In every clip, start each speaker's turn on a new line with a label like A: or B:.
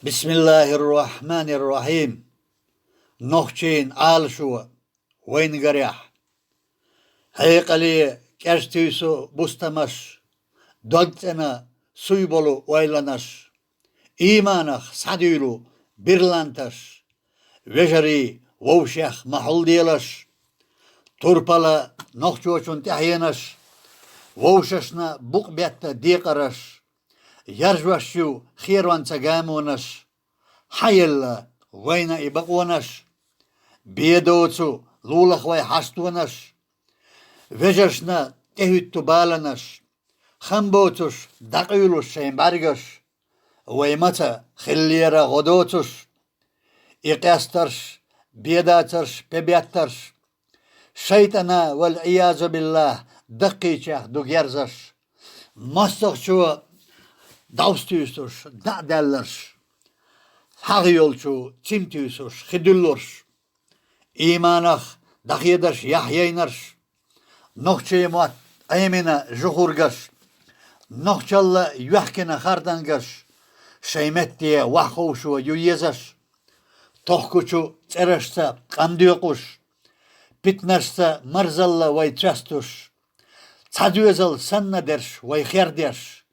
A: Bismillahirrahmanirrahim. Nohçeyin alşu Weyngarah. Heykali kerstüsü bustamaş. Dolcena suybolu oylanaş. İmanah sadülu birlantaş. Vejari vovşah mahul diyelaş. Turpala nohçoçun tahyanaş. Vovşaşna bukbyatta dikaraş. Yarjvaşyu khirvanca gamonaş. Hayilla wayna ibaqwanash. Biedocu lulach way hastuanash. Vejaşna tehüttü balanash. Hambotuş daqyuluş şeymbargash. Waymata khilliyara godotuş. İqastarş, biedatarş, pebiattarş. Şeytana vel iyazu billah daqiçah dugyarzaş. Mastaqçu davstüyüsüş, da'dellerş. Haq yolçu çimtüyüsüş, xidüllürş. İmanah daqyedarş, yahyaynarş. Nohçeyi muat aymina juhurgaş. Nohçalla yuhkina xardangaş. Şeymet diye vahkovşu yuyezaş. Tohkuçu çereşsa qamdiyoquş. Pitnaşsa marzalla vay çastuş. Çadüyezal sanna derş vay xerderş.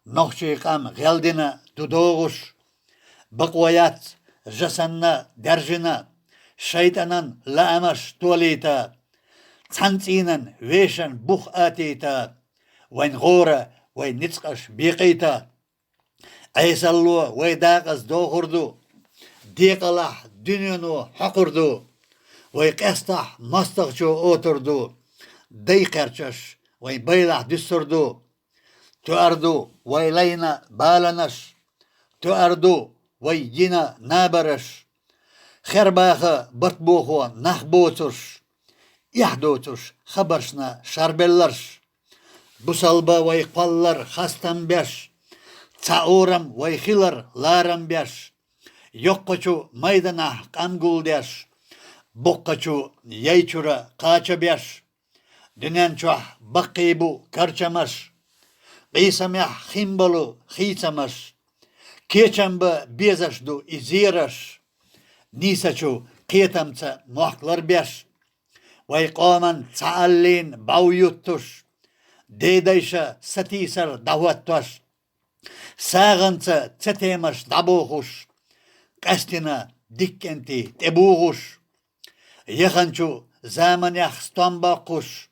A: Nohçeyi qam geldina dudoğuş. Baqwayat jasanna derjina. Şeytanan la'amaş tuvalita. Çancinan veşan buh atita. Vayn gora vay nitsqaş biqita. Aysallu vay daqas doğurdu. Diqalah dünyunu haqurdu. Vay qestah mastaqçu oturdu. Dayqarçaş vay baylah düsturdu. Tuardu vay layna balanaş. Tuardu vay yina nabaraş. Xerbahı batbuğu nahbotuş. Yahdotuş xabarşna şarbellarş. Bu salba vay qallar hastan beş. Çauram vay xilar laram beş. Yokkaçu maydanah qamgul deş. Bokkaçu yayçura qaça beş. Dünençuah baqibu karçamaş. Qiysamyah ximbolu xiçamaş. Keçamba bezaşdu iziraş. Nisaçu qiyatamca muhaklar beş. Vay qaman çaallin bavyuttuş. Deydayşa satisar davattuş. Sağınca çetemaş dabuğuş. Qastina dikkenti tebuğuş. Yaxançu zamanyah stambaquş.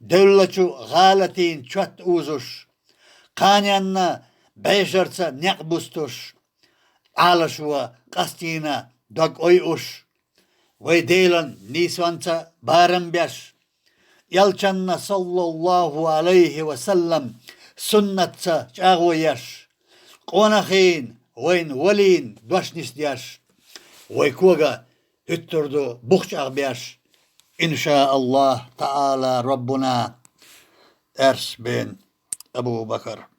A: Dövlaçu galatin çöt uzuş. Kanyanna beşarça nekbustuş. Alaşuva qastina dog oyuş. Vay deylan nisvança baram beş. Yalçanna sallallahu aleyhi ve sellem sünnatça çağu yaş. Qonaxin vayn walin doşnis yaş. Vay kuga hüttürdü buhçaq beş. İnşaallah Teala Rabbuna ers ben Ebu Bakar.